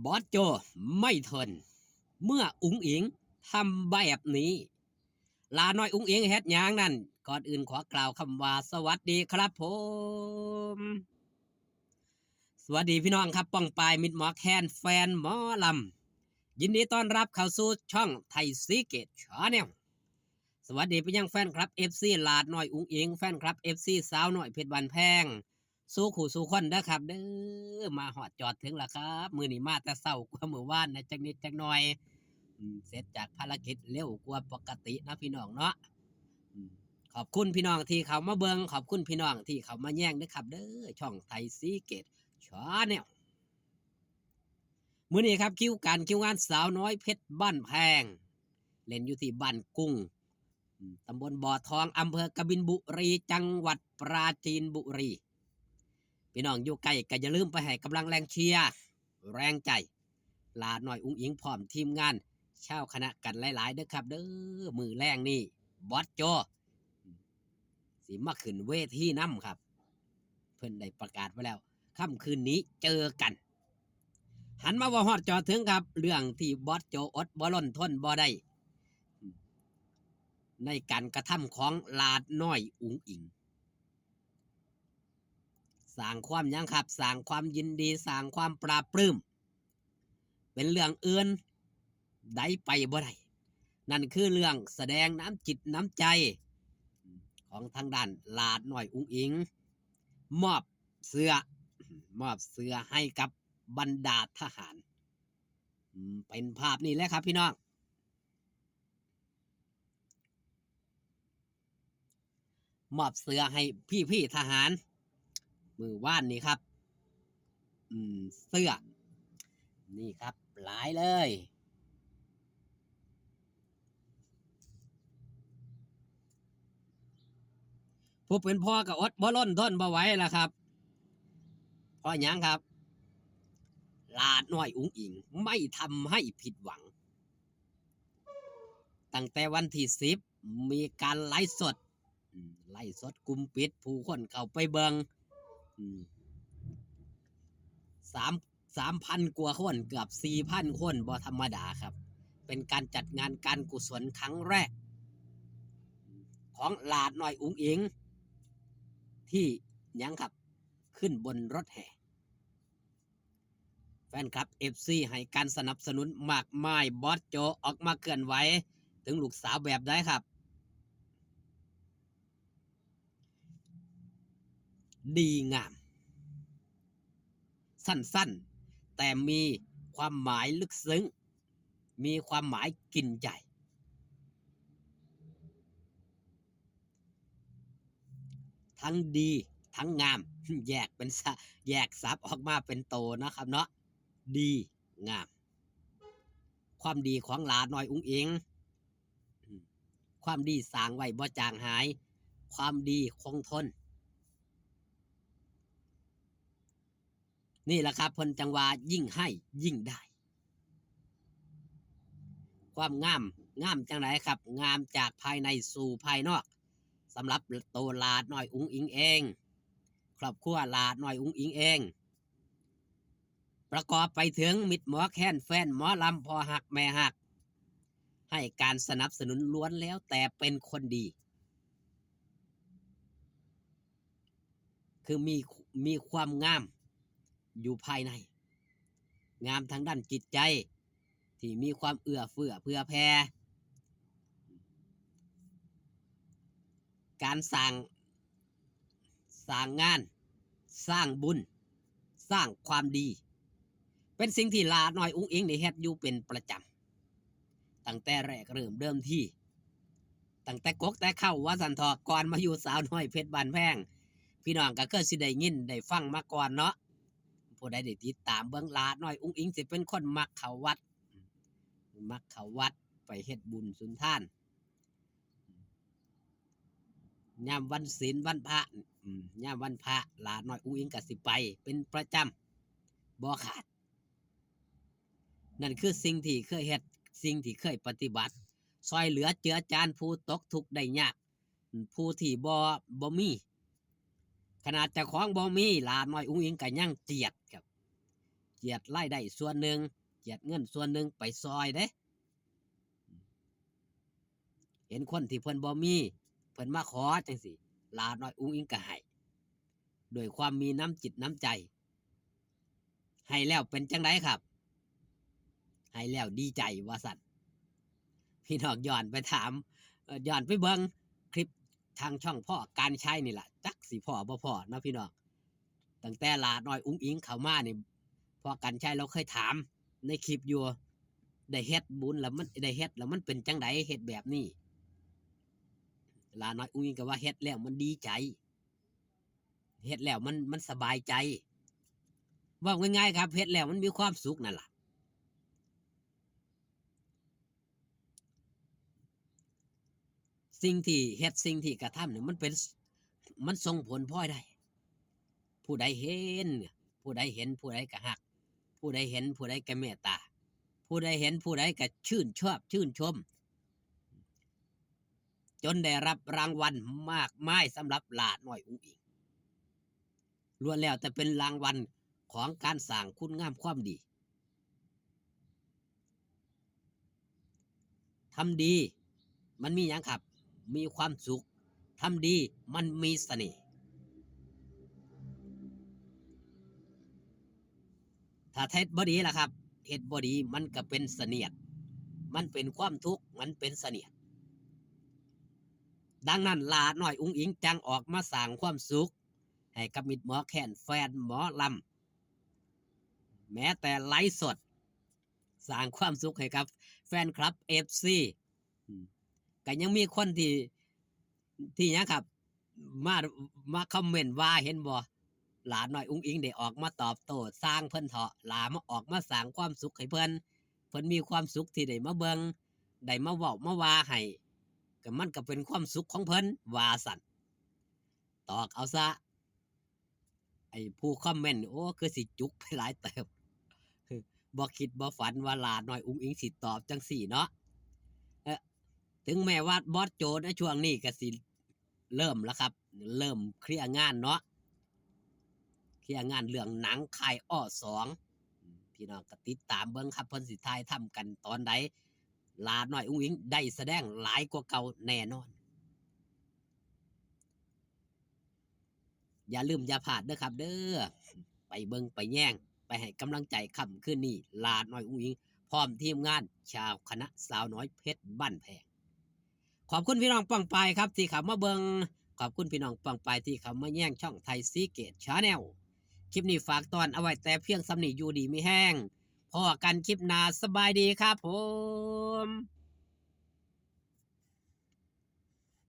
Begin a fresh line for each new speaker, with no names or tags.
บอสโจไม่ทนเมื่ออุ๋งอิงทำแบบนี้ลาน้อยอุ๋งอิงเฮ็ดหยังนั่นก่อนอื่นขอกล่าวคำว่าสวัสดีครับผมสวัสดีพี่น้องครับป้องปายมิดหมอแคนแฟนหมอลำยินดีต้อนรับเข้าสู่ช่องไทยซีเกตชาแนลสวัสดีไปยังแฟนครับ FC ลาดน้อยอุ๋งอิงแฟนครับ FC สาวน้อยเพชรบันแพงสู้ขู่สู้คนนะครับเด้อมาหอดจอดถึงแล้วครับมือนี้มาแต่เศร้ากว่ามือว่านนะจักนิดจักหน่อยเสร็จจากภารกิจเร็วกว่าปกตินะพี่น้องเนาะขอบคุณพี่น้องที่เขามาเบิงขอบคุณพี่น้องที่เขามาแย่งนะครับเด้อช่องไทยซีเกตชาแนลมื้อนี้ครับคิวงานสาวน้อยเพชรบ้านแพงเล่นอยู่ที่บ้านกุ้งตำบลบ่อทองอำเภอกบินบุรีจังหวัดปราจีนบุรีพี่น้องอยู่ใกล้ก็อย่าลืมไปให้กำลังแรงเชียร์แรงใจลาหน่อยอุ้งอิงพร้อมทีมงานเช่าคณะกันหลายๆเด้อครับเด้อมือแรงนี่บอสโจสิมาขึ้นเวทีน้ำครับเพิ่นได้ประกาศไว้แล้วค่ำคืนนี้เจอกันหันมาว่าฮอดจอถึงครับเรื่องที่บอสโจอดบ่ล้นทนบ่ได้ในการกระทำของลาดน้อยอุ๋งอิงสร้างความยังครับสร้างความยินดีสร้างความปราบปลื้มเป็นเรื่องอื่นได้ไปบ่ได้นั่นคือเรื่องแสดงน้ำจิตน้ำใจของทางด้านลาดน้อยอุ๋งอิงมอบเสื้อให้กับบรรดาทหารเป็นภาพนี้แหละครับพี่น้องมอบเสื้อให้พี่ทหารมือว่านนี่ครับเสื้อนี่ครับหลายเลยผู้เป็นพ่อกับอดบ่ล้นทนบ่ไหวล่ะครับเพราะหยังครับลาดน้อยอุ๋งอิงไม่ทำให้ผิดหวังตั้งแต่วันที่10มีการไลฟ์สดกลุ่มปิดผู้คนเข้าไปเบิง3,000 กว่าคนเกือบ 4,000 คนบ่ธรรมดาครับเป็นการจัดงานการกุศลครั้งแรกของลาดน้อยอุ๋งอิงที่ยังครับขึ้นบนรถแห่แฟนคลับ FC ให้การสนับสนุนมากมายบอสโจออกมาเคลื่อนไหวถึงลูกสาวแบบได้ครับดีงามสั้นๆแต่มีความหมายลึกซึ้งมีความหมายกินใจทั้งดีทั้งงามแยกซับออกมาเป็นโตนะครับเนาะดีงามความดีของหลาน้อยอุ๋งอิงความดีสร้างไว้บ่จางหายความดีคงทนนี่แหละครับเพิ่นจังว่ายิ่งให้ยิ่งได้ความงามจังไรครับงามจากภายในสู่ภายนอกสำหรับโตลาดน้อยอุ๋งอิงเองครอบครัวลาดน้อยอุ๋งอิงเองประกอบไปถึงมิตรหมอแค้นแฟนหมอลำพอหักแม่หักให้การสนับสนุนล้วนแล้วแต่เป็นคนดีคือมีความงามอยู่ภายในงามทางด้านจิตใจที่มีความเอื้อเฟื้อเผื่อแผ่การสร้างงานสร้างบุญสร้างความดีเป็นสิ่งที่ลาน้อยอุ๋งอิงได้เฮ็ดอยู่เป็นประจำตั้งแต่แรกเริ่มเดิมที่ตั้งแต่กกแต่เข้าว่าสันทอก่อนมาอยู่สาวน้อยเพชรบ้านแพงพี่น้องก็เคยสิได้ยินได้ฟังมาก่อนเนาะผู้ใดได้ติดตามเบื้องลาน้อยอุ๋งอิงสิเป็นคนมักเข้าวัดไปเฮ็ดบุญสุนทานยามวันศีลวันพระยามวันพระลาน้อยอุ๋งอิงก็สิไปเป็นประจำบ่ขาดนั่นคือสิ่งที่เคยเฮ็ดสิ่งที่เคยปฏิบัติซอยเหลือเจือจานผู้ตกทุกข์ได้ยากผู้ที่บ่มีขนาดเจ้าของบ่มีลาน้อยอุ๋งอิงก็ยังเจียดครับเจี จียดรายได้ส่วนหนึ่งเจียดเงินส่วนหนึ่งไปซอยเด้เห็นคนที่เพิ่นบ่มีเพิ่นมาขอจังซี่ลาน้อยอุ้งอิงก็ให้ด้วยความมีน้ำจิตน้ำใจให้แล้วเป็นจังไดครับให้แล้วดีใจว่าสั่นพี่น้องย้อนไปถามย้อนไปเบิ่งคลิปทางช่องพ่อการใช้นี่ล่ะจักสิพ่อบ่พ่อเนาะพี่น้องตั้งแต่ลาน้อยอุ้งอิงเข้ามานี่พ่อการใช้เราเคยถามในคลิปอยู่ได้เฮ็ดบุญแล้วมันได้เฮ็ดแล้วมันเป็นจังไดเฮ็ดแบบนี้ลาน้อยอุ้งอิงก็ว่าเฮ็ดแล้วมันดีใจเฮ็ดแล้วมันสบายใจว่าง่ายๆครับเฮ็ดแล้วมันมีความสุขนั่นล่ะสิ่งที่เฮ็ดสิ่งที่กระทำเนี่ยมันส่งผลพลอยได้ผู้ใดเห็นผู้ใดเห็นผู้ใดก็ฮักผู้ใดเห็นผู้ใดก็เมตตาผู้ใดเห็นผู้ใดก็ชื่นชอบชื่นชมจนได้รับรางวัลมากมายสำหรับหลาน้อยอุ้งอิงล้วนแล้วแต่เป็นรางวัลของการสร้างคุณงามความดีทำดีมันมีอย่างครับมีความสุขทำดีมันมีเสน่ห์ถ้าเฮ็ดบ่ดีล่ะครับเฮ็ดบ่ดีมันก็เป็นเสนียดมันเป็นความทุกข์มันเป็นเสนียดดังนั้นลาน้อยอุ้งอิงจังออกมาสร้างความสุขให้กับมิตรหมอแคนแฟนหมอลำแม้แต่ไลฟ์สดสร้างความสุขให้กับแฟนคลับ FC ก็ยังมีคนที่ยังครับมามาคอมเมนต์ว่าเห็นบ่หลานน้อยอุ้งอิงได้ออกมาตอบโต้สร้างเพิ่นเถาะหลามาออกมาสร้างความสุขให้เพิ่นมีความสุขที่ได้มาเบิ่งได้มาเว้ามาว่าให้ก็มันก็เป็นความสุขของเพิ่นว่าสั่นตอกเอาซะไอ้ผู้คอมเมนต์โอ้คือสิจุกไปหลายเติบบ่คิดบ่ฝันว่าหลานน้อยอุ้งอิงสิตอบจังซี่เนาะถึงแม้ว่าบอสโจในช่วงนี้ก็สิเริ่มแล้วครับเริ่มเคลียร์งานเนาะเคลียร์งานเรื่องหนังค่ายอ้อ2พี่น้องก็ติดตามเบิ่งครับเพิ่นสิถ่ายทำกันตอนใดลาน้อยอุ้งอิงได้แสดงหลายกว่าเก่าแน่นอนอย่าลืมอย่าพลาดเด้อครับเด้อไปเบิ่งไปแย่งไปให้กำลังใจค่ำคืนนี้ลาน้อยอุ้งอิงพร้อมทีมงานชาวคณะสาวน้อยเพชรบ้านแพงขอบคุณพี่น้องป้องปายครับที่เข้ามาเบิงขอบคุณพี่น้องป้องปายที่เข้ามาแย่งช่องไทยซีเกตชาแนลคลิปนี้ฝากตอนเอาไว้แต่เพียงสำนีอยู่ดีไม่แห้งพอกันคลิปหน้าสบายดีครับผม